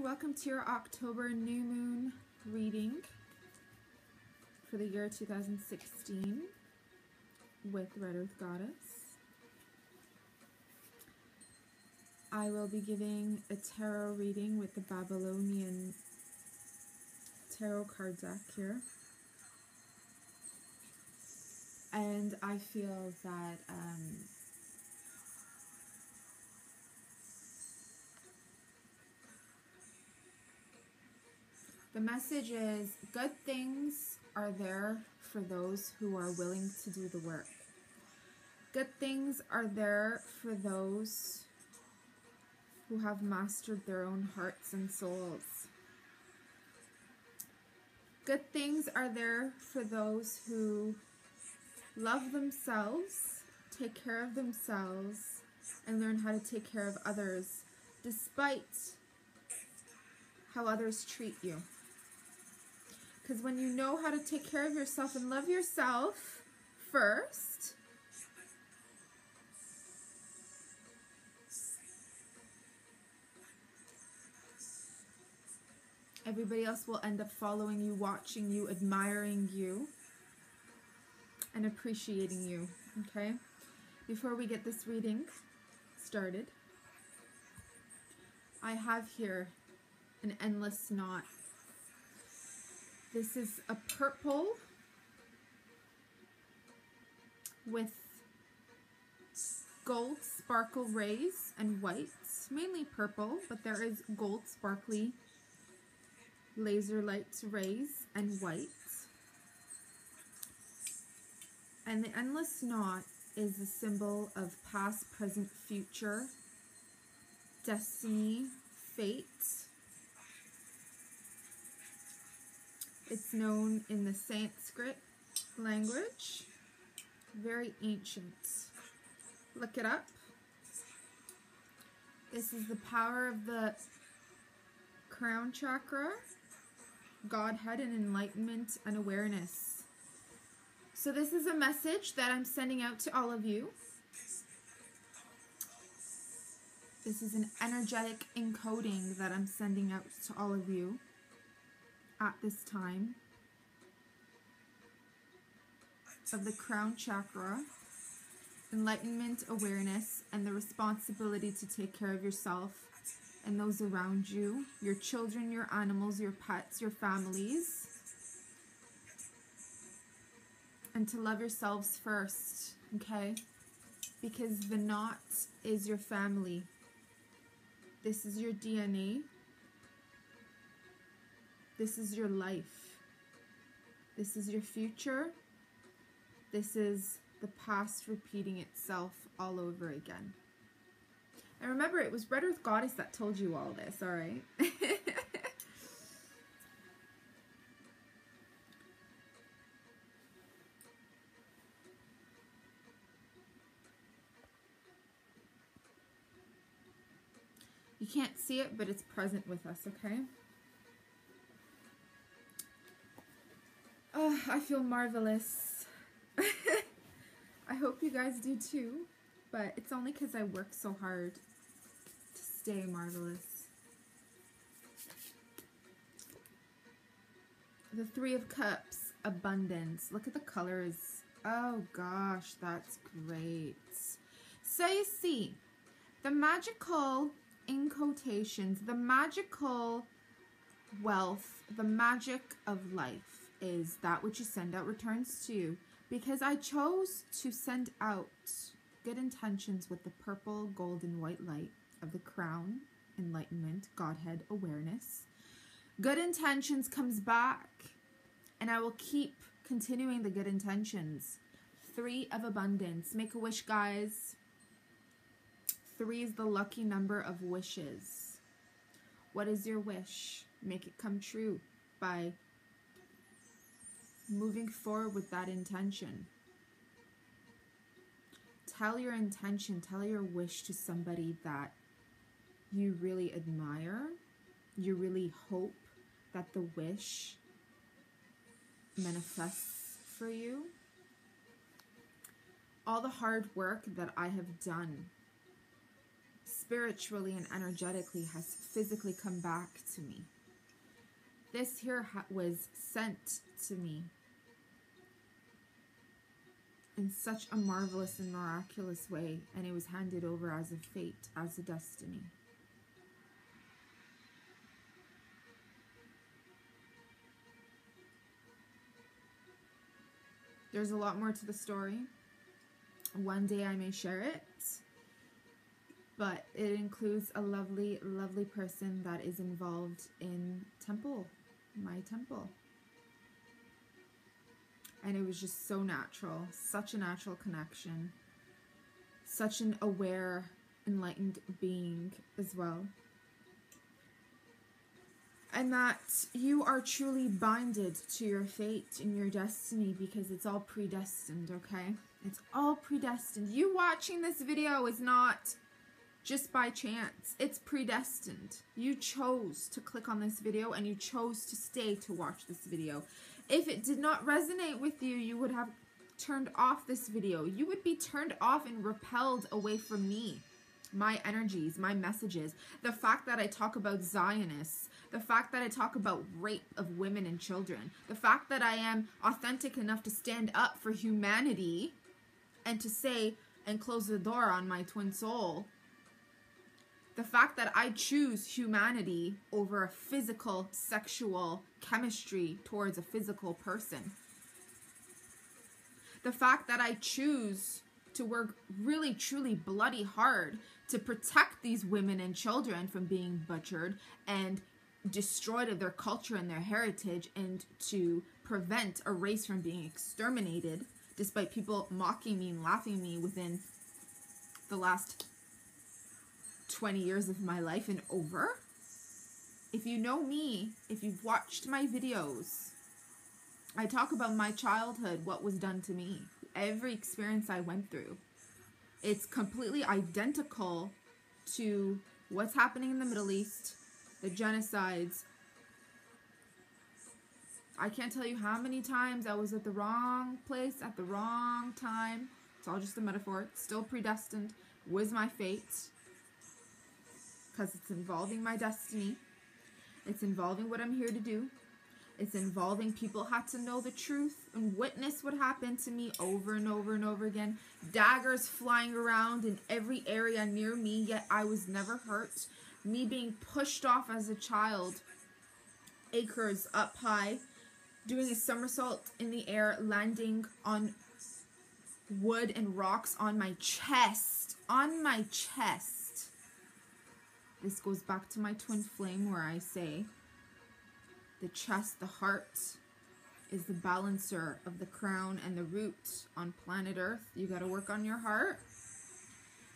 welcome to your October new moon reading for the year 2016 with Red Earth Goddess. I will be giving a tarot reading with the Babylonian Tarot card deck here. And I feel that the message is good things are there for those who are willing to do the work. Good things are there for those who have mastered their own hearts and souls. Good things are there for those who love themselves, take care of themselves, and learn how to take care of others despite how others treat you. Because when you know how to take care of yourself and love yourself first, everybody else will end up following you, watching you, admiring you, and appreciating you, okay? Before we get this reading started, I have here an endless knot. This is a purple with gold sparkle rays and whites, mainly purple, but there is gold sparkly laser light rays and whites. And the endless knot is a symbol of past, present, future, destiny, fate. It's known in the Sanskrit language, very ancient. Look it up. This is the power of the crown chakra, Godhead and enlightenment and awareness. So this is a message that I'm sending out to all of you. This is an energetic encoding that I'm sending out to all of you at this time of the crown chakra, enlightenment, awareness, and the responsibility to take care of yourself and those around you, your children, your animals, your pets, your families, and to love yourselves first, okay? Because the knot is your family. This is your DNA. This is your life. This is your future. This is the past repeating itself all over again. And remember, it was Red Earth Goddess that told you all this, all right? You can't see it, but it's present with us, okay? Oh, I feel marvelous. I hope you guys do too, but it's only because I work so hard to stay marvelous. The Three of Cups, abundance. Look at the colors. Oh gosh, that's great. So you see, the magical, in quotations, the magical wealth, the magic of life is that which you send out returns to you. Because I chose to send out good intentions with the purple, gold, and white light of the crown, enlightenment, Godhead, awareness. Good intentions comes back, and I will keep continuing the good intentions. Three of abundance. Make a wish, guys. 3 is the lucky number of wishes. What is your wish? Make it come true by moving forward with that intention. Tell your intention, tell your wish to somebody that you really admire. You really hope that the wish manifests for you. All the hard work that I have done spiritually and energetically has physically come back to me. This here was sent to me in such a marvelous and miraculous way, and it was handed over as a fate, as a destiny. There's a lot more to the story. One day I may share it, but it includes a lovely, lovely person that is involved in my temple. And it was just so natural, such a natural connection, such an aware, enlightened being as well. And that you are truly binded to your fate and your destiny, because it's all predestined, okay? It's all predestined. You watching this video is not just by chance. It's predestined. You chose to click on this video and you chose to stay to watch this video. If it did not resonate with you, you would have turned off this video. You would be turned off and repelled away from me, my energies, my messages. The fact that I talk about Zionists, the fact that I talk about rape of women and children, the fact that I am authentic enough to stand up for humanity and to say and close the door on my twin soul, the fact that I choose humanity over a physical, sexual chemistry towards a physical person, the fact that I choose to work really, truly bloody hard to protect these women and children from being butchered and destroyed of their culture and their heritage, and to prevent a race from being exterminated, despite people mocking me and laughing at me within the last 20 years of my life and over. If you know me, if you've watched my videos, I talk about my childhood, what was done to me, every experience I went through. It's completely identical to what's happening in the Middle East, the genocides. I can't tell you how many times I was at the wrong place at the wrong time. It's all just a metaphor. It's still predestined. Was my fate. Because it's involving my destiny. It's involving what I'm here to do. It's involving people had to know the truth and witness what happened to me over and over and over again. Daggers flying around in every area near me, yet I was never hurt. Me being pushed off as a child, acres up high, doing a somersault in the air, landing on wood and rocks on my chest. On my chest. This goes back to my twin flame, where I say the chest, the heart, is the balancer of the crown and the root on planet Earth. You got to work on your heart.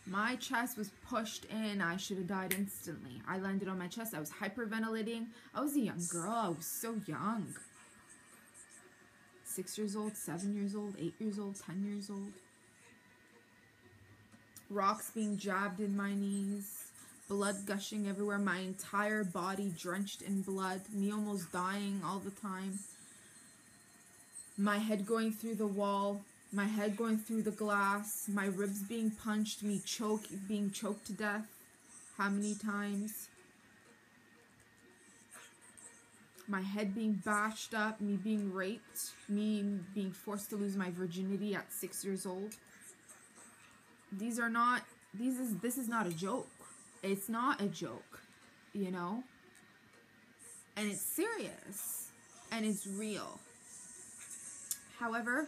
My chest was pushed in. I should have died instantly. I landed on my chest. I was hyperventilating. I was a young girl. I was so young. 6 years old, 7 years old, 8 years old, 10 years old. Rocks being jabbed in my knees. Blood gushing everywhere. My entire body drenched in blood. Me almost dying all the time. My head going through the wall. My head going through the glass. My ribs being punched. Me being choked to death. How many times? My head being bashed up. Me being raped. Me being forced to lose my virginity at 6 years old. This is not a joke. It's not a joke, you know? And it's serious. And it's real. However,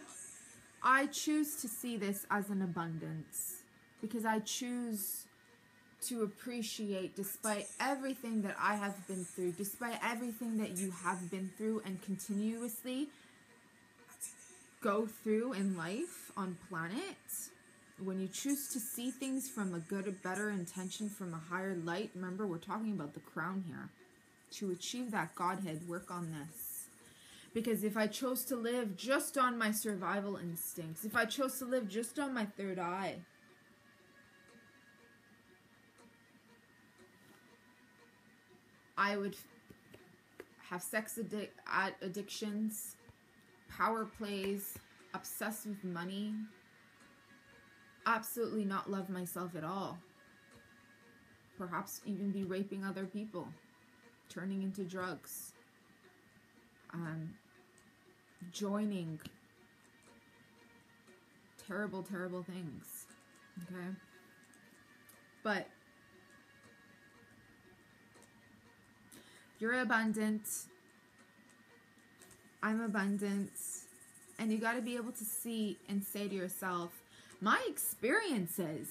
I choose to see this as an abundance, because I choose to appreciate, despite everything that I have been through, despite everything that you have been through and continuously go through in life on planet. When you choose to see things from a good or better intention, from a higher light, remember we're talking about the crown here. To achieve that Godhead, work on this. Because if I chose to live just on my survival instincts, if I chose to live just on my third eye, I would have sex addictions, power plays, obsessed with money, absolutely not love myself at all. perhaps even be raping other people, turning into drugs, joining terrible, terrible things, okay? But you're abundant, I'm abundant, and you got to be able to see and say to yourself, my experiences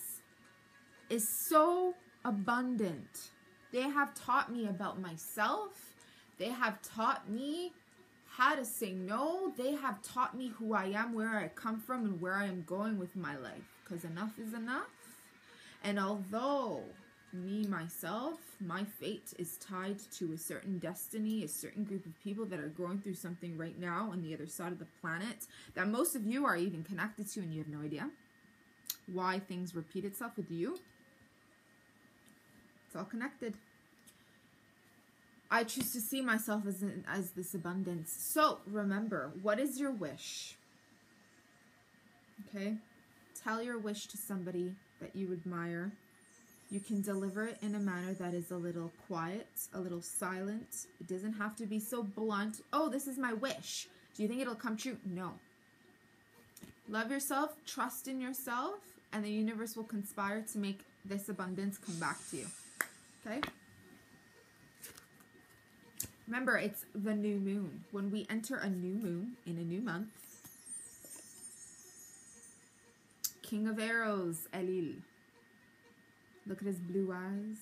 is so abundant. They have taught me about myself. They have taught me how to say no. They have taught me who I am, where I come from, and where I am going with my life. Because enough is enough. And although me, myself, my fate is tied to a certain destiny, a certain group of people that are going through something right now on the other side of the planet that most of you are even connected to and you have no idea why things repeat itself with you. It's all connected. I choose to see myself as this abundance. So remember, what is your wish? Okay? Tell your wish to somebody that you admire. You can deliver it in a manner that is a little quiet, a little silent. It doesn't have to be so blunt. Oh, this is my wish. Do you think it'll come true? No. Love yourself, trust in yourself, and the universe will conspire to make this abundance come back to you. Okay? Remember, it's the new moon. When we enter a new moon in a new month, King of Arrows, Elil. Look at his blue eyes.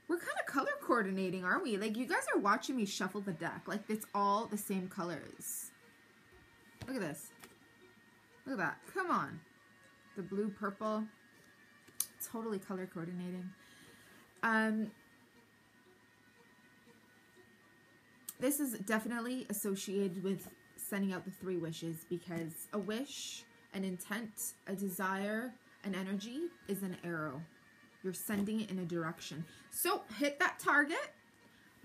We're kind of color coordinating, aren't we? Like, you guys are watching me shuffle the deck. Like, it's all the same colors. Look at this. Look at that. Come on. The blue, purple. Totally color coordinating. This is definitely associated with sending out the 3 wishes, because a wish, an intent, a desire, an energy is an arrow. You're sending it in a direction. So hit that target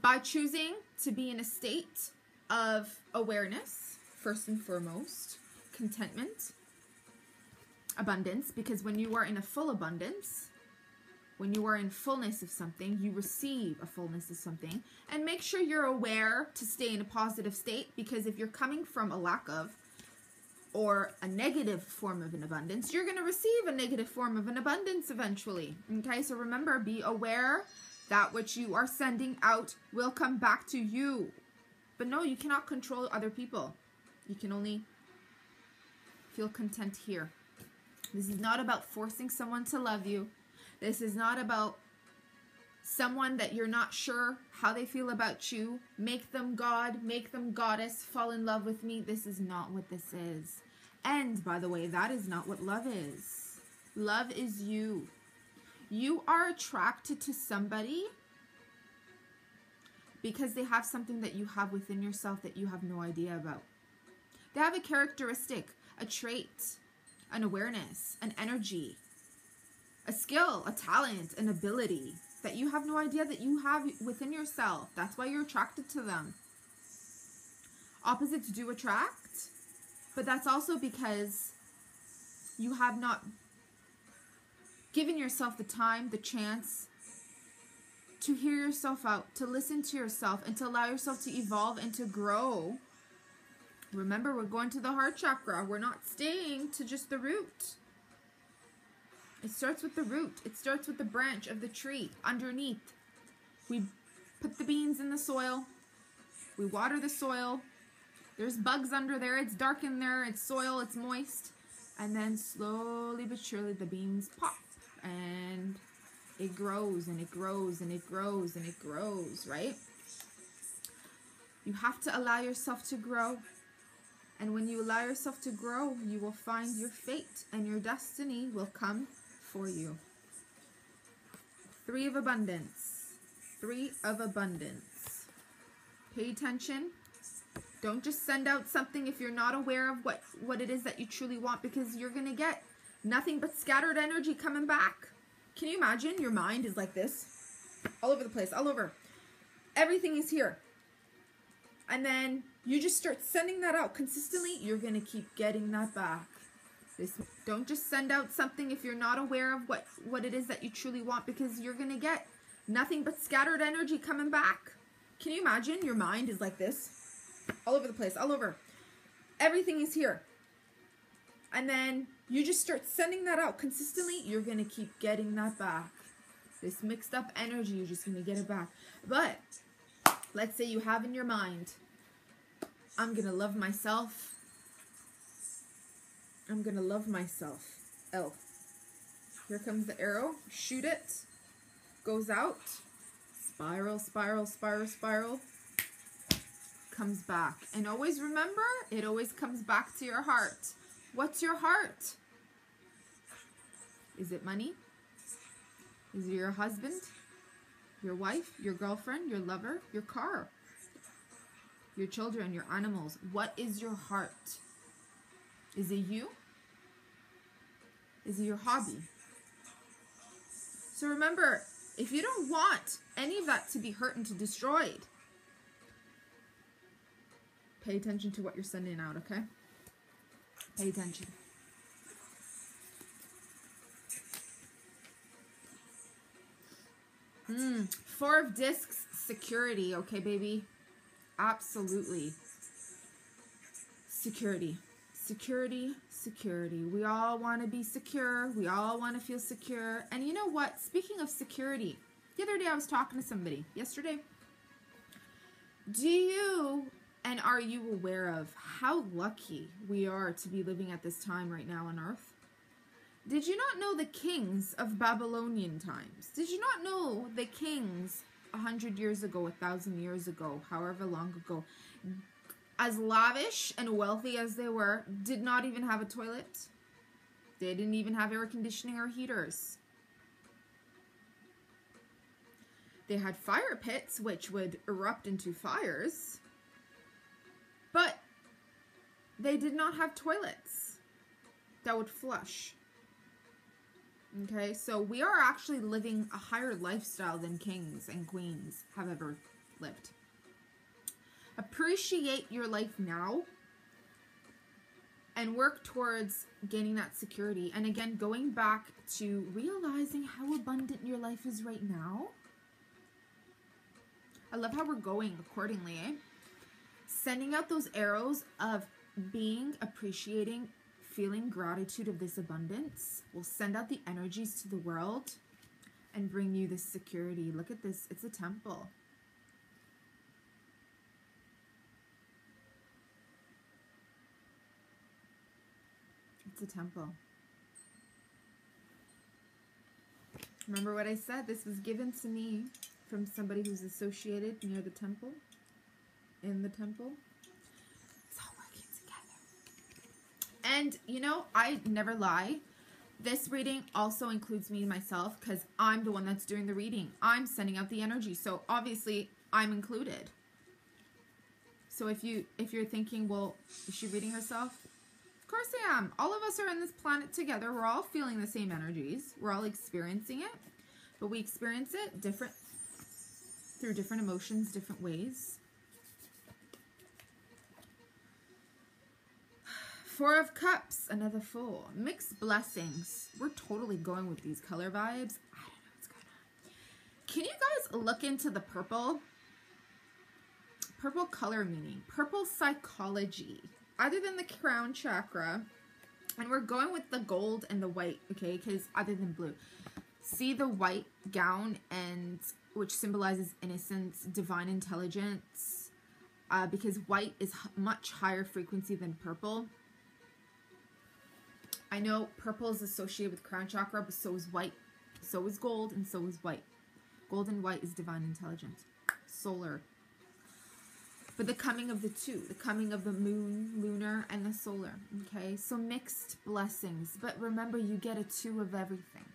by choosing to be in a state of awareness, first and foremost, contentment, abundance, because when you are in a full abundance, when you are in fullness of something, you receive a fullness of something. And make sure you're aware to stay in a positive state, because if you're coming from a lack of or a negative form of an abundance, you're going to receive a negative form of an abundance eventually. Okay, so remember, be aware that which you are sending out will come back to you. But no, you cannot control other people. You can only feel content here. This is not about forcing someone to love you. This is not about someone that you're not sure how they feel about you. Make them God, make them goddess, fall in love with me. This is not what this is. And, by the way, that is not what love is. Love is you. You are attracted to somebody because they have something that you have within yourself that you have no idea about. They have a characteristic, a trait, an awareness, an energy, a skill, a talent, an ability that you have no idea that you have within yourself. That's why you're attracted to them. Opposites do attract, but that's also because you have not given yourself the time, the chance to hear yourself out, to listen to yourself, and to allow yourself to evolve and to grow. Remember, we're going to the heart chakra. We're not staying to just the root. It starts with the root. It starts with the branch of the tree underneath. We put the beans in the soil. We water the soil. There's bugs under there. It's dark in there. It's soil. It's moist. And then slowly but surely the beans pop. And it grows and it grows and it grows and it grows, right? You have to allow yourself to grow. And when you allow yourself to grow, you will find your fate and your destiny will come for you. 3 of abundance. 3 of abundance. Pay attention. Don't just send out something if you're not aware of what it is that you truly want, because you're going to get nothing but scattered energy coming back. Can you imagine? Your mind is like this. All over the place. All over. Everything is here. And then you just start sending that out consistently. You're going to keep getting that back. Don't just send out something if you're not aware of what it is that you truly want, because you're going to get nothing but scattered energy coming back. Can you imagine? Your mind is like this. All over the place. All over. Everything is here. And then you just start sending that out consistently. You're going to keep getting that back. This mixed up energy, you're just going to get it back. But let's say you have in your mind, I'm going to love myself. I'm going to love myself. L. Here comes the arrow. Shoot it. Goes out. Spiral, spiral, spiral, spiral. Comes back. And always remember, it always comes back to your heart. What's your heart? Is it money? Is it your husband? Your wife? Your girlfriend? Your lover? Your car? Your children? Your animals? What is your heart? Is it you? Is it your hobby? So remember, if you don't want any of that to be hurt and to destroyed, pay attention to what you're sending out, okay? Pay attention. Four of Discs, security, okay, baby? Absolutely. Security. Security, security. We all want to be secure. We all want to feel secure. And you know what? Speaking of security, the other day I was talking to somebody, yesterday. Do you and are you aware of how lucky we are to be living at this time right now on Earth? Did you not know the kings of Babylonian times? Did you not know the kings 100 years ago, 1,000 years ago, however long ago, as lavish and wealthy as they were, did not even have a toilet? They didn't even have air conditioning or heaters. They had fire pits, which would erupt into fires, but they did not have toilets that would flush. Okay, so we are actually living a higher lifestyle than kings and queens have ever lived. Appreciate your life now and work towards gaining that security. And again, going back to realizing how abundant your life is right now. I love how we're going accordingly, eh? Sending out those arrows of being, appreciating, feeling gratitude of this abundance will send out the energies to the world and bring you this security. Look at this. It's a temple. It's a temple. Remember what I said? This was given to me from somebody who's associated near the temple, in the temple. It's all working together. And, you know, I never lie. This reading also includes me and myself because I'm the one that's doing the reading. I'm sending out the energy. So, obviously, I'm included. So, if you're thinking, well, is she reading herself? Of course I am. All of us are on this planet together. We're all feeling the same energies. We're all experiencing it. But we experience it through different emotions, different ways. Four of Cups, another Fool. Mixed blessings. We're totally going with these color vibes. I don't know what's going on. Can you guys look into the purple? Purple color meaning. Purple psychology. Other than the crown chakra, and we're going with the gold and the white, okay, because other than blue. See the white gown, and which symbolizes innocence, divine intelligence, because white is much higher frequency than purple. I know purple is associated with crown chakra, but so is white. So is gold, and so is white. Gold and white is divine intelligence. Solar. But the coming of the two, the coming of the moon, lunar, and the solar, okay? So mixed blessings, but remember you get a two of everything.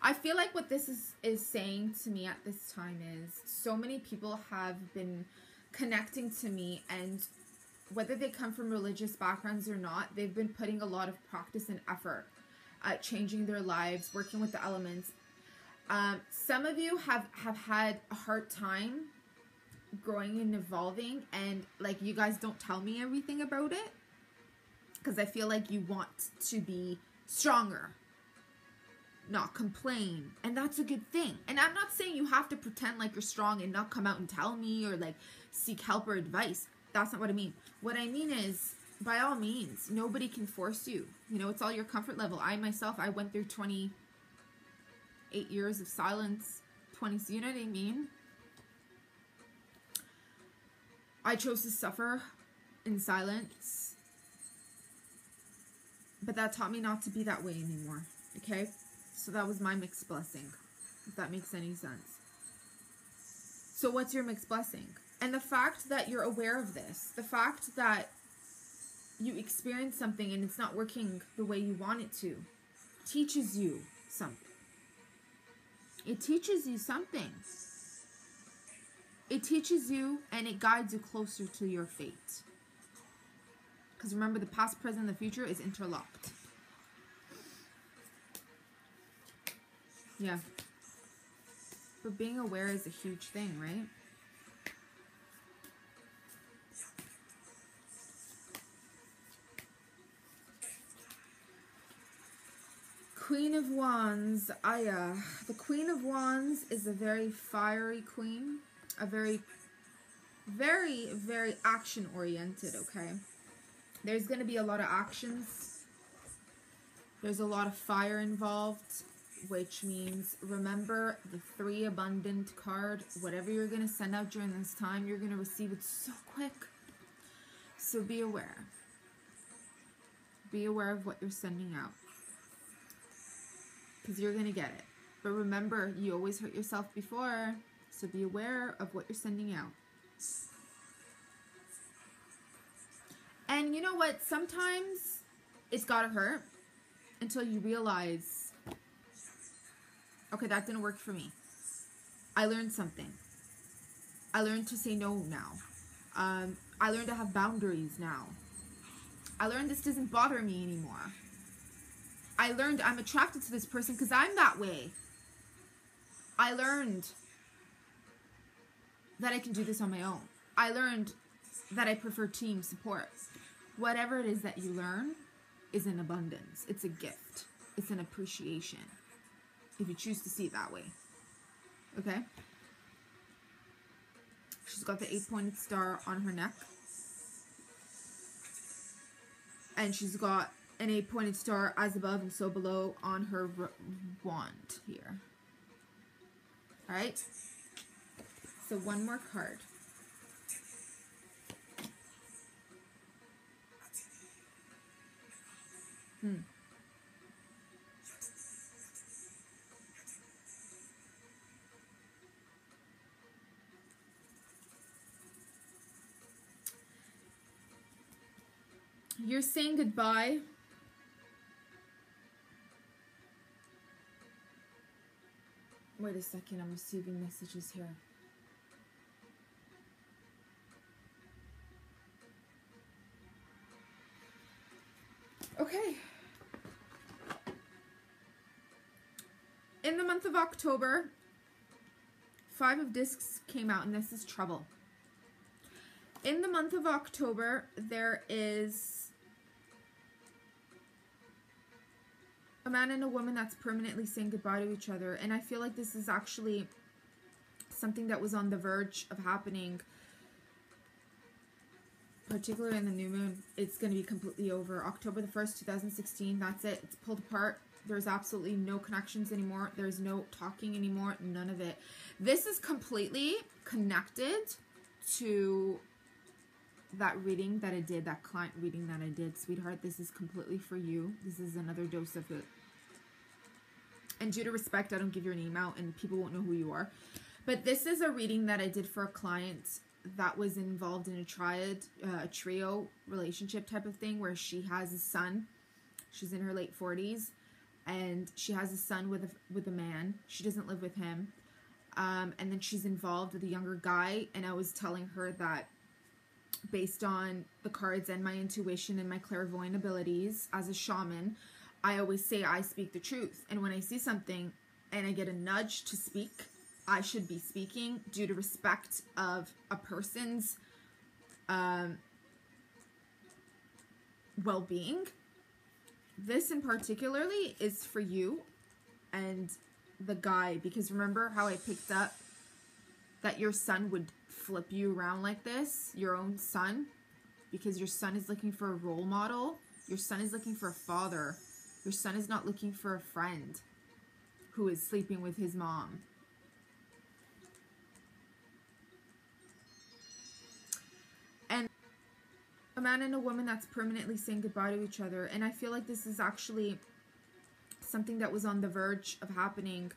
I feel like what this is saying to me at this time is so many people have been connecting to me, and whether they come from religious backgrounds or not, they've been putting a lot of practice and effort at changing their lives, working with the elements. Some of you have had a hard time growing and evolving, and like you guys don't tell me everything about it, because I feel like you want to be stronger, not complain, and that's a good thing. And I'm not saying you have to pretend like you're strong and not come out and tell me or like seek help or advice. That's not what I mean. What I mean is, by all means, nobody can force you. You know, it's all your comfort level. I myself, I went through 28 years of silence, 20, you know what I mean? I chose to suffer in silence, but that taught me not to be that way anymore, okay? So that was my mixed blessing, if that makes any sense. So what's your mixed blessing? And the fact that you're aware of this, the fact that you experience something and it's not working the way you want it to, teaches you something. It teaches you something. It teaches you and it guides you closer to your fate. Because remember, the past, present, and the future is interlocked. Yeah. But being aware is a huge thing, right? Queen of Wands, Aya. The Queen of Wands is a very fiery queen. A very, very, very action-oriented, okay? There's going to be a lot of actions. There's a lot of fire involved, which means remember the 3 abundant card. Whatever you're going to send out during this time, you're going to receive it so quick. So be aware. Be aware of what you're sending out, because you're going to get it. But remember, you always hurt yourself before, so be aware of what you're sending out. And you know what? Sometimes it's gotta hurt until you realize, okay, that didn't work for me. I learned something. I learned to say no now. I learned to have boundaries now. I learned this doesn't bother me anymore. I learned I'm attracted to this person because I'm that way. I learned that I can do this on my own. I learned that I prefer team support. Whatever it is that you learn is an abundance. It's a gift. It's an appreciation, if you choose to see it that way. Okay? She's got the 8-pointed star on her neck. And she's got an 8-pointed star as above and so below on her wand here. Alright? So one more card. You're saying goodbye. Wait a second, I'm receiving messages here. Okay. In the month of October, 5 of Discs came out, and this is trouble. In the month of October, there is a man and a woman that's permanently saying goodbye to each other. And I feel like this is actually something that was on the verge of happening, particularly in the new moon. It's going to be completely over. October the 1st, 2016, that's it. It's pulled apart. There's absolutely no connections anymore. There's no talking anymore. None of it. This is completely connected to that reading that I did, that client reading that I did. Sweetheart, this is completely for you. This is another dose of it. And due to respect, I don't give your name out and people won't know who you are. But this is a reading that I did for a client that was involved in a triad, a trio relationship type of thing, where she has a son. She's in her late 40s. And she has a son with a man. She doesn't live with him. And then she's involved with a younger guy. And I was telling her that based on the cards and my intuition and my clairvoyant abilities as a shaman, I always say I speak the truth. And when I see something and I get a nudge to speak, I should be speaking due to respect of a person's well-being. This in particularly is for you and the guy, because remember how I picked up that your son would flip you around like this, your own son, because your son is looking for a role model. Your son is looking for a father. Your son is not looking for a friend who is sleeping with his mom. And a man and a woman that's permanently saying goodbye to each other. And I feel like this is actually something that was on the verge of happening,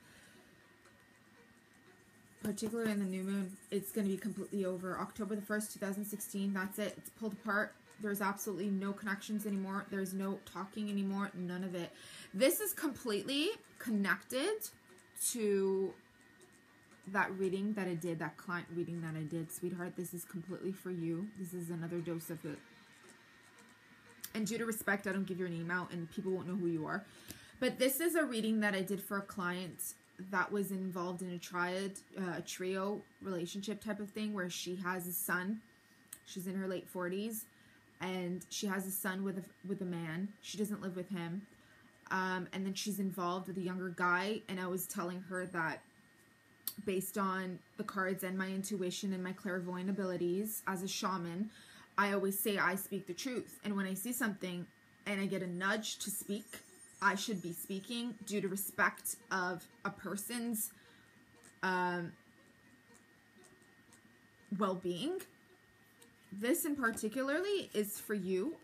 particularly in the new moon. It's going to be completely over. October the 1st, 2016. That's it. It's pulled apart. There's absolutely no connections anymore. There's no talking anymore. None of it. This is completely connected to that reading that I did, that client reading that I did. Sweetheart, this is completely for you. This is another dose of it. And due to respect, I don't give your name out and people won't know who you are. But this is a reading that I did for a client that was involved in a triad, a trio relationship type of thing, where she has a son. She's in her late 40s. And she has a son with a man. She doesn't live with him. And then she's involved with a younger guy. And I was telling her that based on the cards and my intuition and my clairvoyant abilities as a shaman, I always say I speak the truth. And when I see something and I get a nudge to speak, I should be speaking due to respect of a person's well-being. This in particularly is for you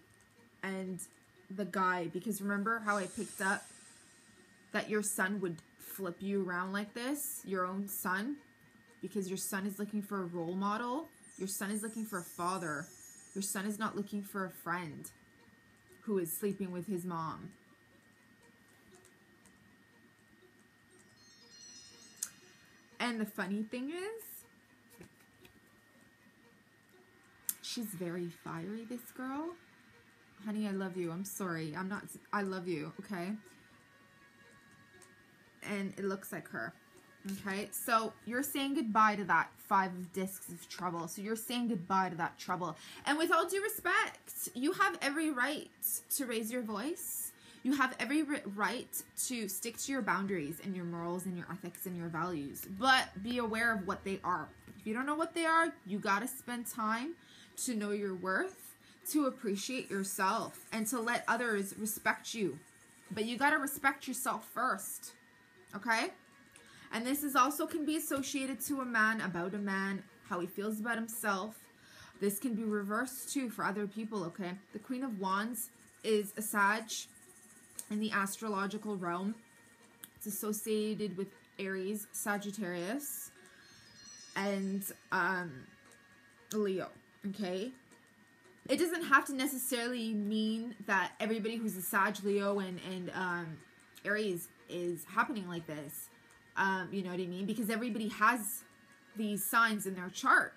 and the guy, because remember how I picked up that your son would flip you around like this, your own son, because your son is looking for a role model. Your son is looking for a father. Your son is not looking for a friend who is sleeping with his mom. And the funny thing is, she's very fiery, this girl. Honey, I love you. I'm sorry. I love you, okay? And it looks like her, okay? So you're saying goodbye to that 5 of discs of trouble. So you're saying goodbye to that trouble. And with all due respect, you have every right to raise your voice. You have every right to stick to your boundaries and your morals and your ethics and your values. But be aware of what they are. If you don't know what they are, you gotta spend time to know your worth, to appreciate yourself, and to let others respect you. But you gotta respect yourself first, okay? And this is also can be associated to a man, about a man, how he feels about himself. This can be reversed too for other people, okay? The Queen of Wands is a Sag in the astrological realm. It's associated with Aries, Sagittarius, and Leo. Okay, it doesn't have to necessarily mean that everybody who's a Sag, Leo, and Aries is happening like this. You know what I mean? Because everybody has these signs in their chart.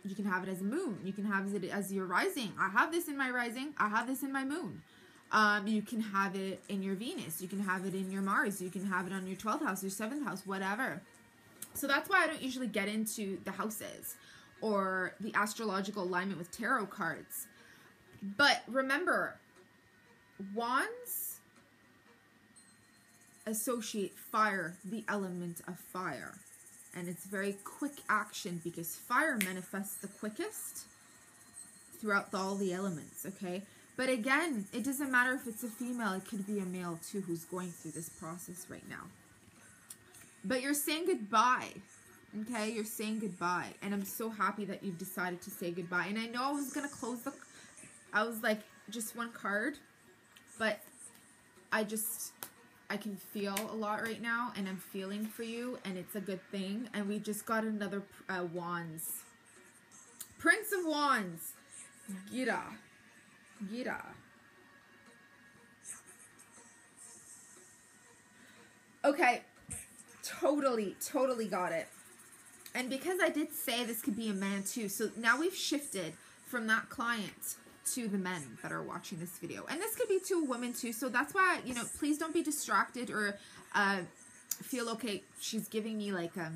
You can have it as a moon. You can have it as your rising. I have this in my rising. I have this in my moon. You can have it in your Venus. You can have it in your Mars. You can have it on your 12th house, your 7th house, whatever. So that's why I don't usually get into the houses or the astrological alignment with tarot cards. But remember, wands associate fire, the element of fire. And it's very quick action because fire manifests the quickest throughout all the elements, okay? But again, it doesn't matter if it's a female, it could be a male too who's going through this process right now. But you're saying goodbye. Okay, you're saying goodbye. And I'm so happy that you've decided to say goodbye. And I know I was going to close I was like, just one card. But I can feel a lot right now. And I'm feeling for you. And it's a good thing. And we just got another Wands. Prince of Wands. Gira. Okay. Totally got it. And because I did say this could be a man too, so now we've shifted from that client to the men that are watching this video. And this could be to a woman too, so that's why, you know, please don't be distracted or feel, okay, she's giving me like a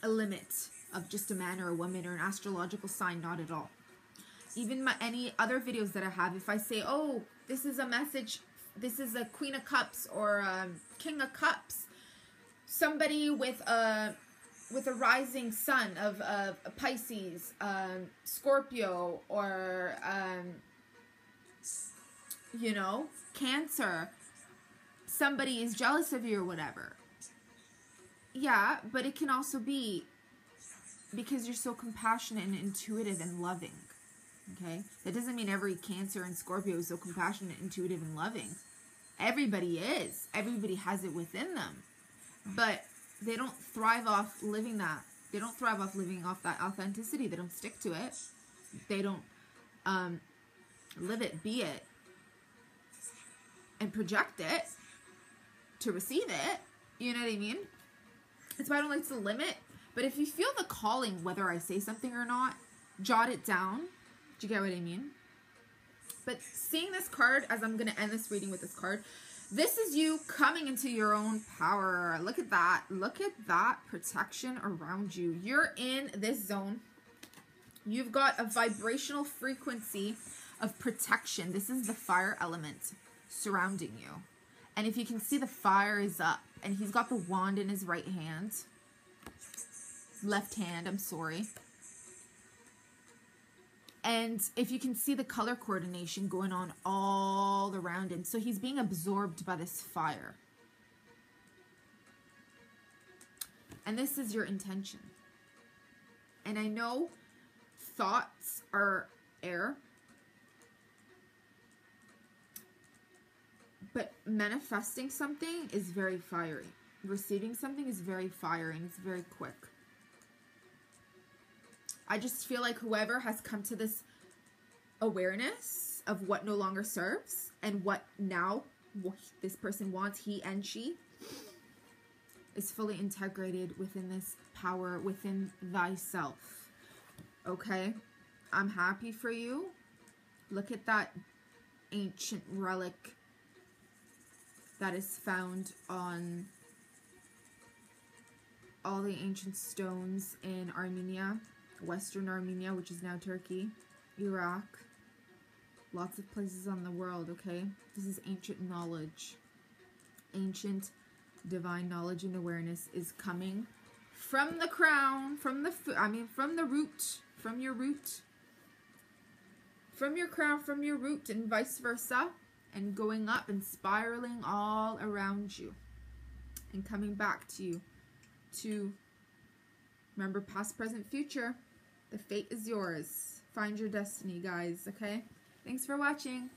limit of just a man or a woman or an astrological sign, not at all. even any other videos that I have, if I say, oh, this is a message, this is a Queen of Cups or a King of Cups, somebody with a rising sun of a Pisces, Scorpio, or you know, Cancer, somebody is jealous of you or whatever. Yeah, but it can also be because you're so compassionate and intuitive and loving. Okay? That doesn't mean every Cancer and Scorpio is so compassionate, intuitive, and loving. Everybody is. Everybody has it within them. But they don't thrive off living that. They don't thrive off living off that authenticity. They don't stick to it. They don't live it, be it, and project it to receive it. You know what I mean? That's why I don't like to limit. But if you feel the calling, whether I say something or not, jot it down. Do you get what I mean? But seeing this card, as I'm going to end this reading with this card, this is you coming into your own power. Look at that. Look at that protection around you. You're in this zone. You've got a vibrational frequency of protection. This is the fire element surrounding you. And if you can see, the fire is up. And he's got the wand in his right hand. Left hand, I'm sorry. And if you can see the color coordination going on all around him. So he's being absorbed by this fire. And this is your intention. And I know thoughts are air. But manifesting something is very fiery. Receiving something is very fiery and it's very quick. I just feel like whoever has come to this awareness of what no longer serves and what now this person wants, he and she, is fully integrated within this power, within thyself. Okay? I'm happy for you. Look at that ancient relic that is found on all the ancient stones in Armenia, Western Armenia, which is now Turkey, Iraq, lots of places on the world, okay? This is ancient knowledge. Ancient divine knowledge and awareness is coming from the crown, from the root, from your root, from your crown, from your root, and vice versa, and going up and spiraling all around you and coming back to you to remember past, present, future. The fate is yours. Find your destiny, guys, okay? Thanks for watching.